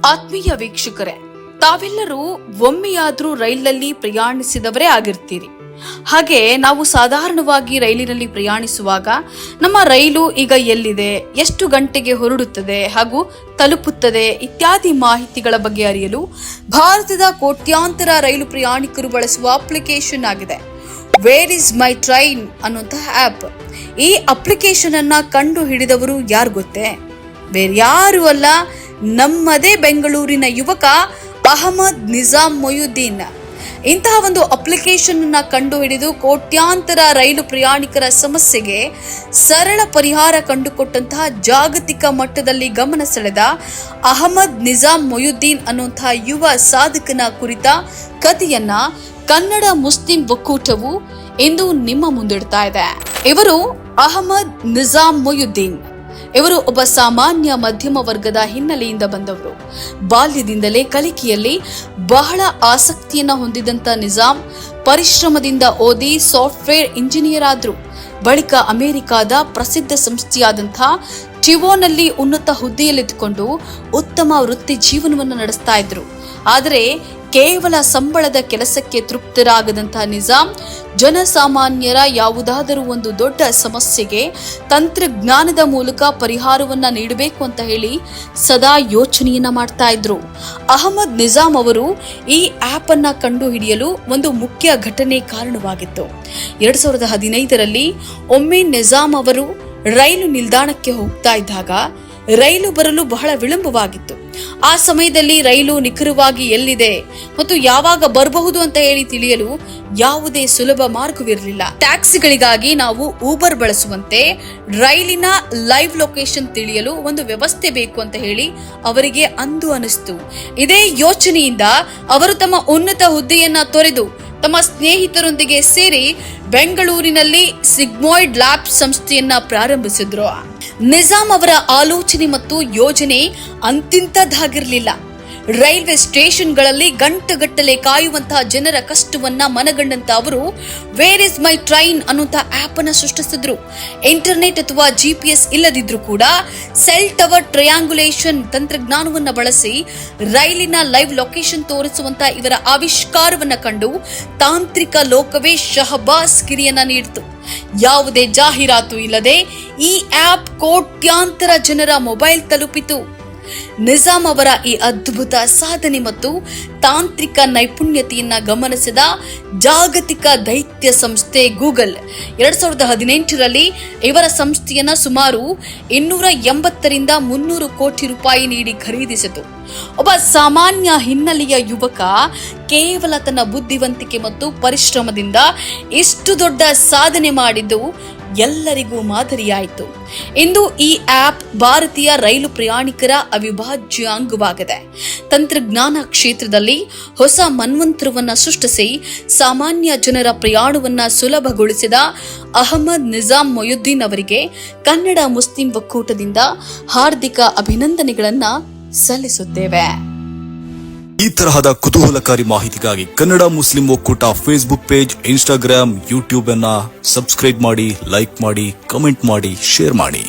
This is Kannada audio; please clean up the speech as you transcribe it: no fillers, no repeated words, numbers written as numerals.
ಆತ್ಮೀಯ ವೀಕ್ಷಕರೇ, ತಾವೆಲ್ಲರೂ ಒಮ್ಮೆಯಾದ್ರೂ ರೈಲಿನಲ್ಲಿ ಪ್ರಯಾಣಿಸಿದವರೇ ಆಗಿರ್ತೀರಿ. ಹಾಗೆ ನಾವು ಸಾಧಾರಣವಾಗಿ ರೈಲಿನಲ್ಲಿ ಪ್ರಯಾಣಿಸುವಾಗ ನಮ್ಮ ರೈಲು ಈಗ ಎಲ್ಲಿದೆ, ಎಷ್ಟು ಗಂಟೆಗೆ ಹೊರಡುತ್ತದೆ ಹಾಗೂ ತಲುಪುತ್ತದೆ ಇತ್ಯಾದಿ ಮಾಹಿತಿಗಳ ಬಗ್ಗೆ ಅರಿಯಲು ಭಾರತದ ಕೋಟ್ಯಾಂತರ ರೈಲು ಪ್ರಯಾಣಿಕರು ಬಳಸುವ ಅಪ್ಲಿಕೇಶನ್ ಆಗಿದೆ ವೇರ್ ಇಸ್ ಮೈ ಟ್ರೈನ್ ಅನ್ನುವಂತಹ ಆಪ್. ಈ ಅಪ್ಲಿಕೇಶನ್ ಅನ್ನ ಕಂಡು ಹಿಡಿದವರು ಯಾರು ಗೊತ್ತೇ? ಬೇರ್ಯಾರು ಅಲ್ಲ, ನಮ್ಮದೇ ಬೆಂಗಳೂರಿನ ಯುವಕ ಅಹಮದ್ ನಿಜಾಮ್ ಮೊಯುದ್ದೀನ್. ಇಂತಹ ಒಂದು ಅಪ್ಲಿಕೇಶನ್ ಅನ್ನ ಕಂಡು ಹಿಡಿದು ಕೋಟ್ಯಾಂತರ ರೈಲು ಪ್ರಯಾಣಿಕರ ಸಮಸ್ಯೆಗೆ ಸರಳ ಪರಿಹಾರ ಕಂಡುಕೊಟ್ಟಂತಹ ಜಾಗತಿಕ ಮಟ್ಟದಲ್ಲಿ ಗಮನ ಸೆಳೆದ ಅಹಮದ್ ನಿಜಾಮ್ ಮೊಯುದ್ದೀನ್ ಅನ್ನುವಂತಹ ಯುವ ಸಾಧಕನ ಕುರಿತ ಕಥೆಯನ್ನ ಕನ್ನಡ ಮುಸ್ಲಿಂ ಒಕ್ಕೂಟವು ಇಂದು ನಿಮ್ಮ ಮುಂದಿಡ್ತಾ ಇದೆ. ಇವರು ಅಹಮದ್ ನಿಜಾಮ್ ಮೊಯುದ್ದೀನ್. ಇವರು ಒಬ್ಬ ಸಾಮಾನ್ಯ ಮಧ್ಯಮ ವರ್ಗದ ಹಿನ್ನೆಲೆಯಿಂದ ಬಂದವರು. ಬಾಲ್ಯದಿಂದಲೇ ಕಲಿಕೆಯಲ್ಲಿ ಬಹಳ ಆಸಕ್ತಿಯನ್ನ ಹೊಂದಿದಂತ ನಿಜಾಮ್ ಪರಿಶ್ರಮದಿಂದ ಓದಿ ಸಾಫ್ಟ್ವೇರ್ ಇಂಜಿನಿಯರ್ ಆದ್ರು. ಬಳಿಕ ಅಮೆರಿಕಾದ ಪ್ರಸಿದ್ಧ ಸಂಸ್ಥೆಯಾದಂಥ ಟಿವೋನಲ್ಲಿ ಉನ್ನತ ಹುದ್ದೆಯಲ್ಲಿದ್ದುಕೊಂಡು ಉತ್ತಮ ವೃತ್ತಿ ಜೀವನವನ್ನು ನಡೆಸ್ತಾ ಇದ್ರು. ಆದರೆ ಕೇವಲ ಸಂಬಳದ ಕೆಲಸಕ್ಕೆ ತೃಪ್ತರಾಗದಂತಹ ನಿಜಾಮ್ ಜನಸಾಮಾನ್ಯರ ಯಾವುದಾದರೂ ಒಂದು ದೊಡ್ಡ ಸಮಸ್ಯೆಗೆ ತಂತ್ರಜ್ಞಾನದ ಮೂಲಕ ಪರಿಹಾರವನ್ನ ನೀಡಬೇಕು ಅಂತ ಹೇಳಿ ಸದಾ ಯೋಚನೆಯನ್ನ ಮಾಡ್ತಾ ಇದ್ರು. ಅಹಮದ್ ನಿಜಾಮ್ ಅವರು ಈ ಆಪ್ ಅನ್ನ ಕಂಡು ಹಿಡಿಯಲು ಒಂದು ಮುಖ್ಯ ಘಟನೆ ಕಾರಣವಾಗಿತ್ತು. 2015ರಲ್ಲಿ ಒಮ್ಮೆ ನಿಜಾಮ್ ಅವರು ರೈಲು ನಿಲ್ದಾಣಕ್ಕೆ ಹೋಗ್ತಾ ಇದ್ದಾಗ ರೈಲು ಬರಲು ಬಹಳ ವಿಳಂಬವಾಗಿತ್ತು. ಆ ಸಮಯದಲ್ಲಿ ರೈಲು ನಿಖರವಾಗಿ ಎಲ್ಲಿದೆ ಮತ್ತು ಯಾವಾಗ ಬರಬಹುದು ಅಂತ ಹೇಳಿ ತಿಳಿಯಲು ಯಾವುದೇ ಸುಲಭ ಮಾರ್ಗವಿರಲಿಲ್ಲ. ಟ್ಯಾಕ್ಸಿಗಳಿಗಾಗಿ ನಾವು ಊಬರ್ ಬಳಸುವಂತೆ ರೈಲಿನ ಲೈವ್ ಲೊಕೇಶನ್ ತಿಳಿಯಲು ಒಂದು ವ್ಯವಸ್ಥೆ ಬೇಕು ಅಂತ ಹೇಳಿ ಅವರಿಗೆ ಅಂದು ಅನಿಸ್ತು. ಇದೇ ಯೋಚನೆಯಿಂದ ಅವರು ತಮ್ಮ ಉನ್ನತ ಹುದ್ದೆಯನ್ನ ತೊರೆದು ತಮ್ಮ ಸ್ನೇಹಿತರೊಂದಿಗೆ ಸೇರಿ ಬೆಂಗಳೂರಿನಲ್ಲಿ ಸಿಗ್ಮಾಯ್ಡ್ ಲ್ಯಾಬ್ ಸಂಸ್ಥೆಯನ್ನ ಪ್ರಾರಂಭಿಸಿದ್ರು. ನಿಜಾಮ್ ಅವರ ಆಲೋಚನೆ ಮತ್ತು ಯೋಜನೆ ಅಂತಿಂತದ್ದಾಗಿರಲಿಲ್ಲ. ರೈಲ್ವೆ ಸ್ಟೇಷನ್ಗಳಲ್ಲಿ ಗಂಟೆಗಟ್ಟಲೆ ಕಾಯುವಂತಹ ಜನರ ಕಷ್ಟವನ್ನ ಮನಗಂಡಂತ ಅವರು ವೇರ್ ಇಸ್ ಮೈ ಟ್ರೈನ್ ಅನ್ನುವಂತಹ ಆಪ್ ಅನ್ನು ಸೃಷ್ಟಿಸಿದ್ರು. ಇಂಟರ್ನೆಟ್ ಅಥವಾ GPS ಇಲ್ಲದಿದ್ರೂ ಕೂಡ ಸೆಲ್ ಟವರ್ ಟ್ರಯಾಂಗುಲೇಷನ್ ತಂತ್ರಜ್ಞಾನವನ್ನ ಬಳಸಿ ರೈಲಿನ ಲೈವ್ ಲೊಕೇಶನ್ ತೋರಿಸುವಂತ ಇವರ ಆವಿಷ್ಕಾರವನ್ನ ಕಂಡು ತಾಂತ್ರಿಕ ಲೋಕವೇ ಶಹಬಾಸ್ ಗಿರಿಯನ್ನ ನೀಡಿತು. ಯಾವುದೇ ಜಾಹೀರಾತು ಇಲ್ಲದೆ ಈ ಆಪ್ ಕೋಟ್ಯಾಂತರ ಜನರ ಮೊಬೈಲ್ ತಲುಪಿತು. ನಿಜಾಮ್ ಅವರ ಈ ಅದ್ಭುತ ಸಾಧನೆ ಮತ್ತು ತಾಂತ್ರಿಕ ನೈಪುಣ್ಯತೆಯನ್ನ ಗಮನಿಸಿದ ಜಾಗತಿಕ ದೈತ್ಯ ಸಂಸ್ಥೆ ಗೂಗಲ್ 2018ರಲ್ಲಿ ಇವರ ಸಂಸ್ಥೆಯನ್ನ ಸುಮಾರು 280ರಿಂದ 300 ಕೋಟಿ ರೂಪಾಯಿ ನೀಡಿ ಖರೀದಿಸಿತು. ಒಬ್ಬ ಸಾಮಾನ್ಯ ಹಿನ್ನೆಲೆಯ ಯುವಕ ಕೇವಲ ತನ್ನ ಬುದ್ಧಿವಂತಿಕೆ ಮತ್ತು ಪರಿಶ್ರಮದಿಂದ ಇಷ್ಟು ದೊಡ್ಡ ಸಾಧನೆ ಮಾಡಿದ್ದು ಎಲ್ಲರಿಗೂ ಮಾದರಿಯಾಯಿತು. ಇಂದು ಈ ಆಪ್ ಭಾರತೀಯ ರೈಲು ಪ್ರಯಾಣಿಕರ ಅವಿಭಾಜ್ಯ ಅಂಗವಾಗಿದೆ. ತಂತ್ರಜ್ಞಾನ ಕ್ಷೇತ್ರದಲ್ಲಿ ಹೊಸ ಮನ್ವಂತರವನ್ನ ಸೃಷ್ಟಿಸಿ ಸಾಮಾನ್ಯ ಜನರ ಪ್ರಯಾಣವನ್ನ ಸುಲಭಗೊಳಿಸಿದ ಅಹಮದ್ ನಿಜಾಮ್ ಮೊಯುದ್ದೀನ್ ಅವರಿಗೆ ಕನ್ನಡ ಮುಸ್ಲಿಂ ಒಕ್ಕೂಟದಿಂದ ಹಾರ್ದಿಕ ಅಭಿನಂದನೆಗಳನ್ನ ಸಲ್ಲಿಸುತ್ತೇವೆ. ಈ ತರಹದ ಕುತೂಹಲಕಾರಿ ಮಾಹಿತಿಗಾಗಿ ಕನ್ನಡ ಮುಸ್ಲಿಂ ಒಕ್ಕೂಟ ಫೇಸ್ಬುಕ್ ಪೇಜ್, ಇನ್ಸ್ಟಾಗ್ರಾಮ್, ಯೂಟ್ಯೂಬ್ ಅನ್ನ ಸಬ್ಸ್ಕ್ರೈಬ್ ಮಾಡಿ, ಲೈಕ್ ಮಾಡಿ, ಕಮೆಂಟ್ ಮಾಡಿ, ಶೇರ್ ಮಾಡಿ.